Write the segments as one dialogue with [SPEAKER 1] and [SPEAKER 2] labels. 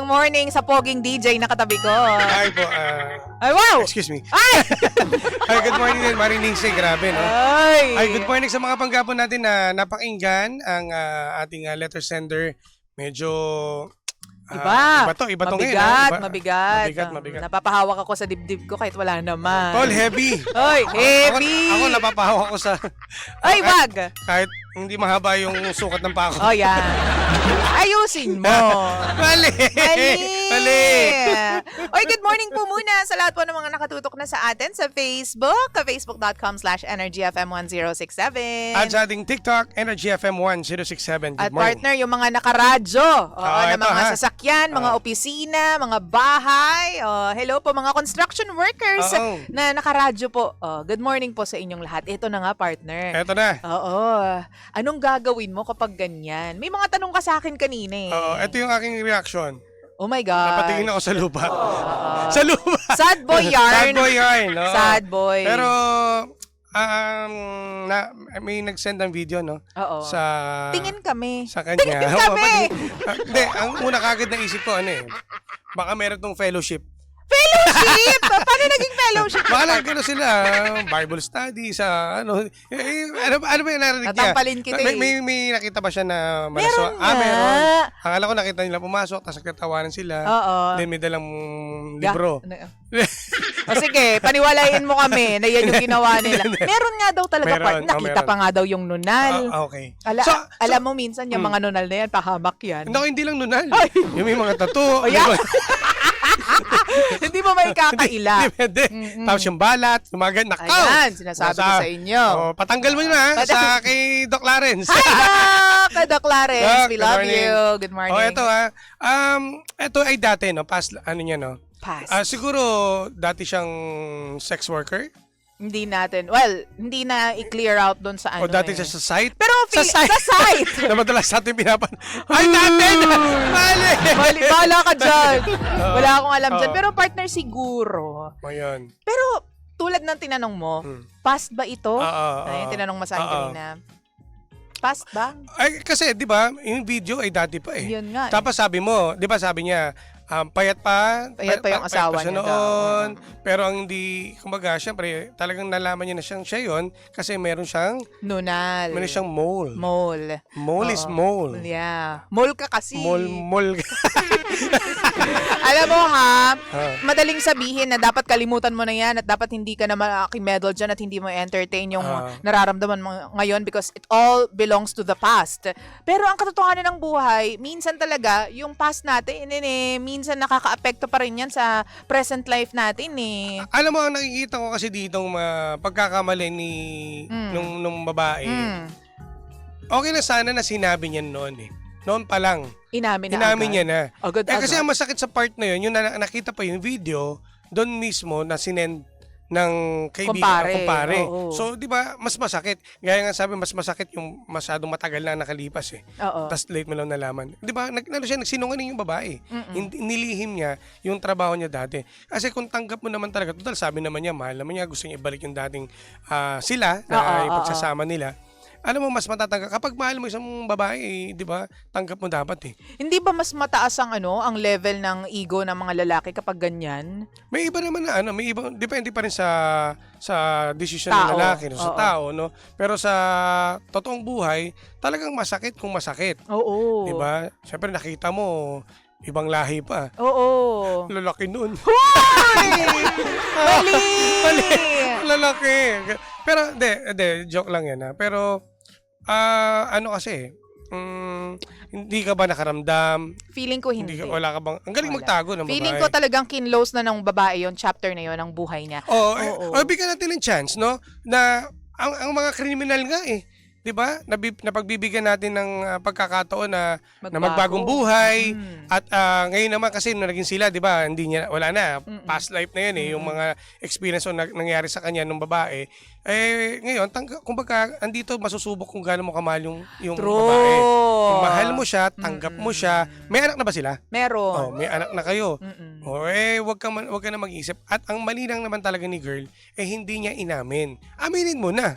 [SPEAKER 1] morning sa poging DJ na katabi ko.
[SPEAKER 2] Hi po.
[SPEAKER 1] Ay, wow!
[SPEAKER 2] Excuse me.
[SPEAKER 1] Ay!
[SPEAKER 2] Hi, good morning din. Marining say, grabe, no? Ay, good morning sa mga panggapon natin na napakinggan ang ating letter sender. Medyo...
[SPEAKER 1] Iba to
[SPEAKER 2] ngayon.
[SPEAKER 1] Mabigat.
[SPEAKER 2] Mabigat.
[SPEAKER 1] Napapahawak ako sa dibdib ko kahit wala naman.
[SPEAKER 2] Tol, heavy.
[SPEAKER 1] Oy, heavy.
[SPEAKER 2] Ako napapahawak ko sa...
[SPEAKER 1] Ay, wag.
[SPEAKER 2] Kahit hindi mahaba yung sukat ng pako.
[SPEAKER 1] Oh, yan. Ayusin mo.
[SPEAKER 2] Mali.
[SPEAKER 1] Oy, good morning po muna sa lahat po ng mga nakatutok na sa atin sa Facebook, facebook.com/energyfm1067.
[SPEAKER 2] At sa ating TikTok, EnergyFM1067. Good
[SPEAKER 1] At
[SPEAKER 2] morning.
[SPEAKER 1] partner, yung mga nakaradyo, na
[SPEAKER 2] ito,
[SPEAKER 1] mga
[SPEAKER 2] ha?
[SPEAKER 1] sasakyan, mga opisina, mga bahay, hello po mga construction workers na nakaradyo po. Good morning po sa inyong lahat. Ito na nga, partner.
[SPEAKER 2] Eto na.
[SPEAKER 1] Oo. Anong gagawin mo kapag ganyan? May mga tanong ka sa akin kanina eh.
[SPEAKER 2] Ito yung aking reaction.
[SPEAKER 1] Oh my God.
[SPEAKER 2] Napatingin ako sa lupa. Sa lupa.
[SPEAKER 1] Sad boy yarn.
[SPEAKER 2] Sad boy yarn. No?
[SPEAKER 1] Sad boy.
[SPEAKER 2] Pero, may nag-send ng video, no?
[SPEAKER 1] Oo.
[SPEAKER 2] Sa...
[SPEAKER 1] Tingin kami.
[SPEAKER 2] Sa kanya.
[SPEAKER 1] Tingin kami!
[SPEAKER 2] Hindi, ang una kagad na isip ko, baka meron tong fellowship.
[SPEAKER 1] Fellowship? Paano naging fellowship?
[SPEAKER 2] Baka lang sila, Bible study sa ano ba yung narinig niya?
[SPEAKER 1] Natampalin kita
[SPEAKER 2] May nakita ba siya na
[SPEAKER 1] meron nga.
[SPEAKER 2] Meron. Akala ko nakita nila pumasok, tapos nagtatawanan sila.
[SPEAKER 1] Oo.
[SPEAKER 2] Then may dalang libro.
[SPEAKER 1] Sige, paniwalain mo kami na yan yung ginawa nila. Meron nga daw talaga part. Nakita pa nga daw yung nunal.
[SPEAKER 2] Okay.
[SPEAKER 1] Alam mo minsan yung mga nunal na yan, pahamak yan.
[SPEAKER 2] Hindi lang nunal. Yung may mga tattoo.
[SPEAKER 1] Hindi mo may kakaila.
[SPEAKER 2] Depende. Tapos yung balat, gumagan, nakaw.
[SPEAKER 1] Ayan, sinasabi ko sa inyo.
[SPEAKER 2] Patanggal mo na sa kay Doc Clarence.
[SPEAKER 1] Hi, Doc Clarence. We love you. Good morning.
[SPEAKER 2] Ito ito ay dati, no? Past, niya, no?
[SPEAKER 1] Past.
[SPEAKER 2] Siguro, dati siyang sex worker.
[SPEAKER 1] Hindi na i-clear out doon sa ano.
[SPEAKER 2] O dati siya sa site.
[SPEAKER 1] Pero sa site.
[SPEAKER 2] Na madalas natin ay, natin! Mali!
[SPEAKER 1] Bala ka dyan. Wala akong alam dyan. Pero partner siguro.
[SPEAKER 2] Ayun.
[SPEAKER 1] Pero tulad ng tinanong mo, past ba ito? Ay, tinanong mo sa akin kanina. Past ba?
[SPEAKER 2] Ay, kasi, di ba, yung video ay dati pa eh.
[SPEAKER 1] Yun nga.
[SPEAKER 2] Tapos sabi mo, di ba sabi niya, payat pa
[SPEAKER 1] yung asawa niya
[SPEAKER 2] noon. Pero ang hindi, kumbaga, syempre, talagang nalaman niya na siya yun kasi meron siyang
[SPEAKER 1] nunal.
[SPEAKER 2] Meron siyang mole.
[SPEAKER 1] Mole.
[SPEAKER 2] Mole is mole.
[SPEAKER 1] Yeah. Mole ka kasi.
[SPEAKER 2] Mole.
[SPEAKER 1] Alam mo ha, madaling sabihin na dapat kalimutan mo na yan at dapat hindi ka na makimedal dyan at hindi mo entertain yung nararamdaman mo ngayon because it all belongs to the past. Pero ang katotohanan ng buhay, minsan talaga, yung past natin, minsan nakaka-apekto pa rin yan sa present life natin eh.
[SPEAKER 2] Alam mo, ang nakikita ko kasi ditong pagkakamali ni nung babae, okay na sana na sinabi niya noon eh. Noon pa lang. Inamin niya na. Kasi ang masakit sa part na yun, yung nakita pa yung video, doon mismo na sinend ng kaibigan, kumpare. So, di ba, mas masakit. Gaya nga sabi, mas masakit yung masyadong matagal na nakalipas eh. Tapos late mo lang nalaman. Di ba, nagsinungaling yung babae. Nilihim niya yung trabaho niya dati. Kasi kung tanggap mo naman talaga, total sabi naman niya, mahal naman niya, gusto niya ibalik yung dating sila, na ipagsasama nila. Alam mo, mas matatanggap. Kapag mahal mo isang babae, di ba, tanggap mo dapat eh.
[SPEAKER 1] Hindi ba mas mataas ang ang level ng ego ng mga lalaki kapag ganyan?
[SPEAKER 2] May iba naman na may iba, depende pa rin sa desisyon ng lalaki, sa tao, no? Pero sa totoong buhay, talagang masakit kung masakit.
[SPEAKER 1] Oo.
[SPEAKER 2] Di ba? Siyempre nakita mo, ibang lahi pa.
[SPEAKER 1] Oo.
[SPEAKER 2] Lalaki nun.
[SPEAKER 1] Hoy! Mali!
[SPEAKER 2] Lalaki. Pero, joke lang yan ha. Pero, kasi, hindi ka ba nakaramdam?
[SPEAKER 1] Feeling ko hindi.
[SPEAKER 2] Wala ka bang, ang galing magtago ng babae.
[SPEAKER 1] Feeling ko talagang kinlose na ng babae yung chapter na yon ng buhay niya.
[SPEAKER 2] Bigyan natin ng chance, no? Na, ang mga kriminal nga eh. 'Di ba? Napagbibigyan natin ng pagkakataon na magbagong buhay at ngayon naman kasi nung naging sila, 'di ba? Wala na past life na 'yun eh, yung mga experience na nangyari sa kanya nung babae. Ngayon, kumbaga andito masusubok kung gaano mo kamahal yung babae. Kung mahal mo siya, tanggap mo siya. May anak na ba sila?
[SPEAKER 1] Meron.
[SPEAKER 2] May anak na kayo. Wag ka na mag-isip. At ang mali lang naman talaga ni girl, hindi niya inamin. Aminin mo na.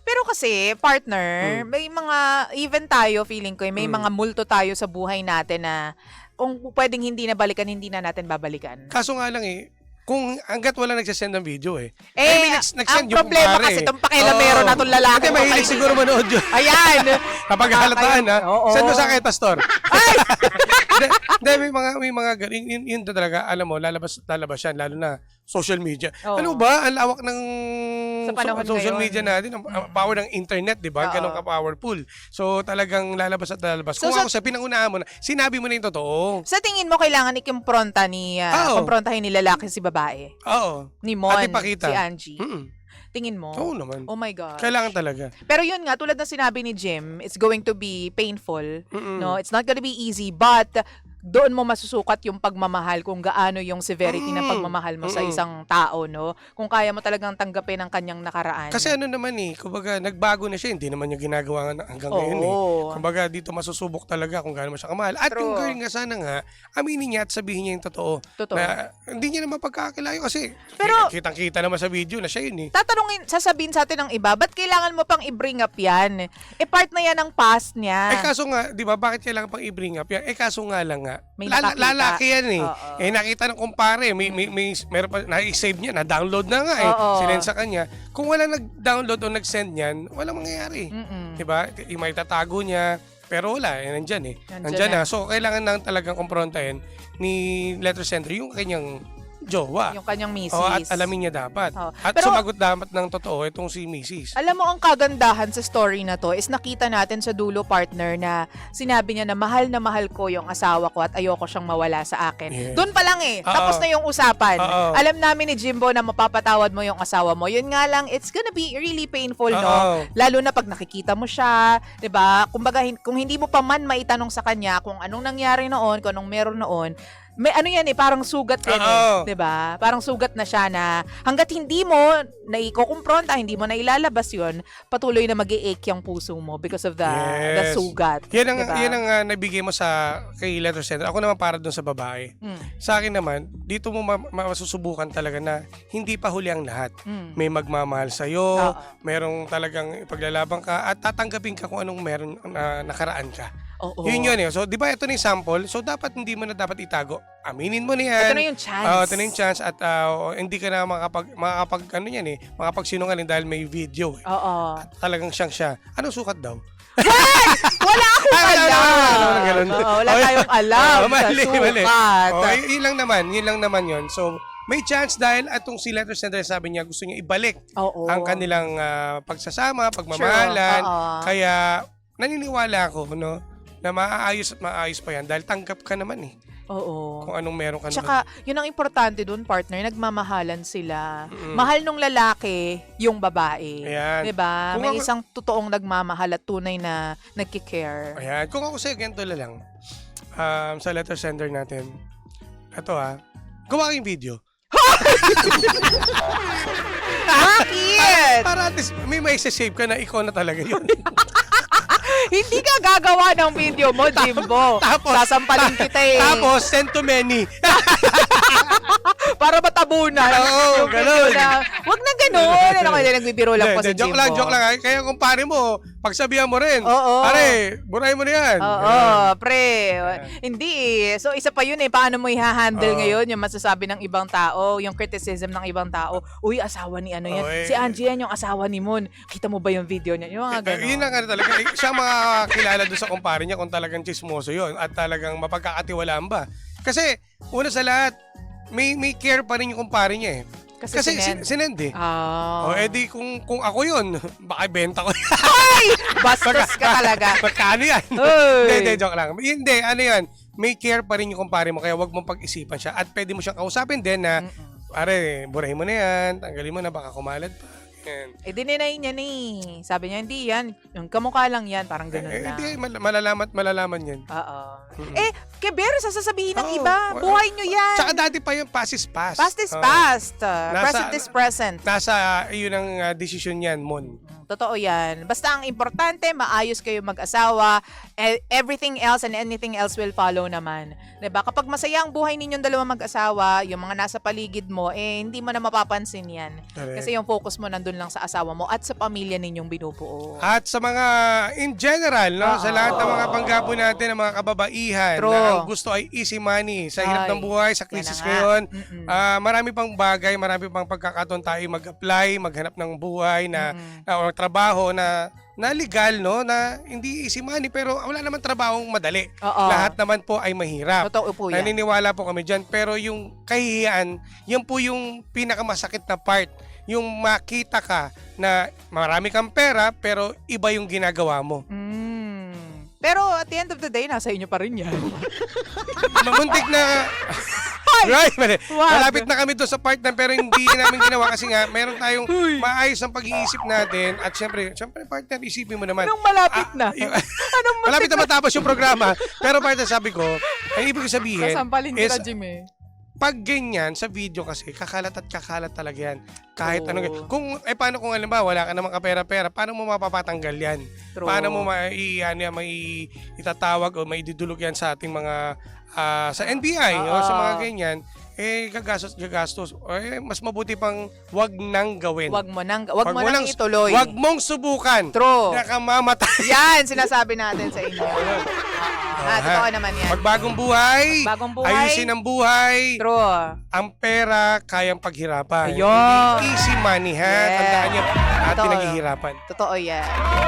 [SPEAKER 1] Pero kasi, partner, may mga, even tayo, feeling ko, may mga multo tayo sa buhay natin na kung pwedeng hindi na balikan, hindi na natin babalikan.
[SPEAKER 2] Kaso nga lang kung hanggat wala nagsasend ng video
[SPEAKER 1] ang problema kasi itong pakialamero na itong lalaki.
[SPEAKER 2] Hindi, mahilig siguro manood yun.
[SPEAKER 1] Ayan.
[SPEAKER 2] Kapag halataan ha, send mo sa akin, Pastor.
[SPEAKER 1] Ay!
[SPEAKER 2] Hindi, may mga yun talaga, alam mo, lalabas yan, lalo na social media. Ano ba, ang lawak ng social media natin, ang power ng internet, di ba? Ganun ka-powerful. So, talagang lalabas at lalabas. Kung ako sa pinangunahan mo na, sinabi mo na yung totoo.
[SPEAKER 1] Sa tingin mo, kailangan kumprontahin ni lalaki si babae?
[SPEAKER 2] Oo.
[SPEAKER 1] Ni Mon,
[SPEAKER 2] At ipakita.
[SPEAKER 1] si Angie? Tingin mo?
[SPEAKER 2] Oo naman.
[SPEAKER 1] Oh my God.
[SPEAKER 2] Kailangan talaga.
[SPEAKER 1] Pero yun nga, tulad ng sinabi ni Jim, it's going to be painful. No, it's not gonna be easy, but doon mo masusukat yung pagmamahal, kung gaano yung severity ng pagmamahal mo sa isang tao, no? Kung kaya mo talagang tanggapin ang kanyang nakaraan.
[SPEAKER 2] Kasi ano naman kumbaga nagbago na siya, hindi naman niya ginagawa hanggang ngayon Kumbaga dito masusubok talaga kung gaano mo siya kamahal. At yung girl nga sana nga, aminin niya at sabihin niya yung totoo. Na hindi niya naman pagkakakilayo kasi kitang-kita naman sa video na siya yun
[SPEAKER 1] sasabihin sa atin ng iba, ba't kailangan mo pang i-bring up yan? Part na yan ng past niya.
[SPEAKER 2] Kaso nga, di ba, bakit kailangan pang i-bring up yan? Kaso nga lang nga,
[SPEAKER 1] may
[SPEAKER 2] lalaki yan nakita ng kumpare, meron pa, na-save niya, na-download na nga sinend sa kanya. Kung wala nag-download o nag-send niyan, walang mangyayari. Diba? May tatago niya, pero wala, nandyan Nandyan na. So, kailangan lang talagang kumprontahin ni letter sender yung kanyang jowa.
[SPEAKER 1] Yung kanyang misis.
[SPEAKER 2] At alamin niya dapat. At pero, sumagot dapat ng totoo itong si misis.
[SPEAKER 1] Alam mo, ang kagandahan sa story na to is nakita natin sa dulo, partner, na sinabi niya na mahal ko yung asawa ko at ayoko siyang mawala sa akin. Yes. Doon pa lang tapos na yung usapan. Alam namin ni Jimbo na mapapatawad mo yung asawa mo. Yun nga lang, it's gonna be really painful, no? Lalo na pag nakikita mo siya, 'di ba? Kumbaga, kung hindi mo pa man maitanong sa kanya kung anong nangyari noon, kung anong meron noon, may parang sugat yan 'di ba? Parang sugat na siya na hangga't hindi mo naikukumpronta, hindi mo na ilalabas 'yon, patuloy na mag-i-ache yung puso mo because of the sugat.
[SPEAKER 2] Yan ang nabigay mo kay letter sender. Ako naman para doon sa babae. Sa akin naman, dito mo masusubukan talaga na hindi pa huli ang lahat. May magmamahal sa iyo, merong talagang paglalaban ka at tatanggapin ka kung anong meron nakaraan ka. Yun. So, di ba ito na yung sample? So, dapat hindi mo na dapat itago. Aminin mo na yan.
[SPEAKER 1] Ito na yung chance.
[SPEAKER 2] Ito na yung chance at hindi ka na makapagsinungaling dahil may video.
[SPEAKER 1] At
[SPEAKER 2] talagang siyang siya. Anong sukat daw?
[SPEAKER 1] Wala akong alam. Wala tayong alam sa sukat.
[SPEAKER 2] Yun lang naman yun. So, may chance dahil atong si letter sender sabi niya gusto niya ibalik ang kanilang pagsasama, pagmamahalan. Kaya, naniniwala ako, na maayos at maayos pa yan dahil tanggap ka naman kung anong meron ka naman.
[SPEAKER 1] Tsaka, yun ang importante dun, partner, nagmamahalan sila. Mahal nung lalaki yung babae.
[SPEAKER 2] Ayan.
[SPEAKER 1] Diba? May isang totoong nagmamahal at tunay na nagkikare.
[SPEAKER 2] Ayan. Kung ako sa'yo, ganito lang. Sa letter sender natin, ito gawa kayong video.
[SPEAKER 1] Bakit?
[SPEAKER 2] Para at least may maisasave ka na ikaw na talaga yun.
[SPEAKER 1] Hindi ka gagawa ng video mo, Jimbo.
[SPEAKER 2] Tapos,
[SPEAKER 1] sasampalin kita
[SPEAKER 2] Tapos, send to many.
[SPEAKER 1] Para matabunan.
[SPEAKER 2] Oo, gano'n.
[SPEAKER 1] Wag na gano'n. Ano kayo, nagbibiro lang po si Jimbo.
[SPEAKER 2] Joke lang. Kaya kung pare mo, pagsabihan mo rin. Pare, buray mo na yan.
[SPEAKER 1] Pre. Hindi So, isa pa yun Paano mo i-handle ngayon yung masasabi ng ibang tao, yung criticism ng ibang tao. Uy, asawa ni ano yan. Si Angie yan, yung asawa ni Mon. Kita mo ba yung video niya? Yung mga gano'n.
[SPEAKER 2] Yun lang talaga. Siya makakilala doon sa kumpare niya kung talagang chismoso yun at talagang mapagkakatiwalaan ba. Kasi, una sa lahat, may care pa rin yung kumpare niya Kasi sinend edi kung ako yun, baka benta ko.
[SPEAKER 1] Ay! Bastos ka talaga.
[SPEAKER 2] Magkano yan? Hindi, joke lang. Hindi, ano yan, may care pa rin yung kumpare mo kaya wag mong pag-isipan siya at pwede mo siyang kausapin din na, pare, burahin mo na yan, tanggalin mo na, baka kumalad pa.
[SPEAKER 1] Dininay niya Sabi niya, hindi yan. Yung kamukha lang yan. Parang ganun lang.
[SPEAKER 2] Hindi, malalaman yan.
[SPEAKER 1] Keber, sasabihin ng iba. Buhay nyo yan.
[SPEAKER 2] Tsaka dati pa yung past is past.
[SPEAKER 1] Past is past. Present is present.
[SPEAKER 2] Nasa, yun ang desisyon yan, Mon.
[SPEAKER 1] Totoo yan. Basta ang importante, maayos kayo mag-asawa. Everything else and anything else will follow naman. 'Di ba? Kapag masaya ang buhay ninyong dalawa mag-asawa, yung mga nasa paligid mo, hindi mo na mapapansin yan.
[SPEAKER 2] Correct.
[SPEAKER 1] Kasi yung focus mo nandun lang sa asawa mo at sa pamilya ninyong binubuo.
[SPEAKER 2] At sa mga, in general, no, sa lahat ng mga panggapo natin, ng mga kababaihan,
[SPEAKER 1] True.
[SPEAKER 2] na ang gusto ay easy money, sa hirap ng buhay, sa krisis ngayon, marami pang bagay, marami pang pagkakataon tayo mag-apply, maghanap ng buhay na o trabaho na legal, no, na hindi easy money, pero wala naman trabahong madali. Lahat naman po ay mahirap.
[SPEAKER 1] Totoo po yan.
[SPEAKER 2] Naniniwala po kami dyan, pero yung kahihiyan, yan po yung pinakamasakit na part. Yung makita ka na marami kang pera, pero iba yung ginagawa mo.
[SPEAKER 1] Pero at the end of the day, nasa inyo pa rin yan.
[SPEAKER 2] Mamuntik na... Right, malapit na kami doon sa part na pero hindi namin ginawa kasi nga meron tayong maayos ang pag-iisip natin at syempre partner, isipin mo naman.
[SPEAKER 1] Anong malapit na?
[SPEAKER 2] Malapit na matapos yung programa, pero partner, sabi ko, ang ibig sabihin
[SPEAKER 1] Sasampalin
[SPEAKER 2] is,
[SPEAKER 1] kita, Jim
[SPEAKER 2] pag ganyan, sa video kasi, kakalat at kakalat talaga yan. Kahit anong, paano kung alam ba, wala ka namang kapera-pera, paano mo mapapatanggal yan?
[SPEAKER 1] True.
[SPEAKER 2] Paano mo itatawag o maidudulog yan sa ating mga, sa NBI, o sa mga ganyan, gagastos. Mas mabuti pang wag nang gawin.
[SPEAKER 1] Wag mo nang ituloy.
[SPEAKER 2] Wag mong subukan.
[SPEAKER 1] True.
[SPEAKER 2] Nakamamatay.
[SPEAKER 1] Yan, sinasabi natin sa inyo. Totoo naman yan.
[SPEAKER 2] Magbagong buhay. Ayusin ang buhay.
[SPEAKER 1] True.
[SPEAKER 2] Ang pera, kayang paghirapan.
[SPEAKER 1] Ayun.
[SPEAKER 2] Hindi easy money, ha?
[SPEAKER 1] Yeah.
[SPEAKER 2] Tandaan niyo, at
[SPEAKER 1] Totoo.
[SPEAKER 2] pinaghihirapan.
[SPEAKER 1] Totoo yan.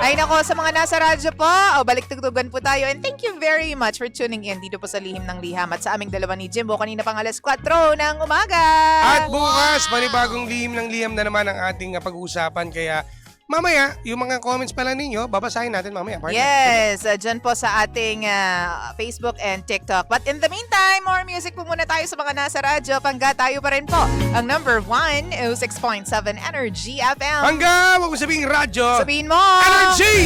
[SPEAKER 1] Ay nako, sa mga nasa radyo po, balik tugtugan po tayo. And thank you very much for tuning in dito po sa Lihim ng Liham at sa aming dalawa ni Jimbo kanina pang alas 4 ng umaga.
[SPEAKER 2] At bukas, panibagong lihim ng liham na naman ang ating pag-uusapan. Kaya mamaya, yung mga comments pala ninyo, babasahin natin mamaya. Partner.
[SPEAKER 1] Yes, dyan po sa ating Facebook and TikTok. But in the meantime, more music po muna tayo sa mga nasa radyo. Pangga tayo pa rin po. Ang number 1, 6.7 Energy FM.
[SPEAKER 2] Hanggang, wag mo sabihin radyo.
[SPEAKER 1] Sabihin mo!
[SPEAKER 2] Energy!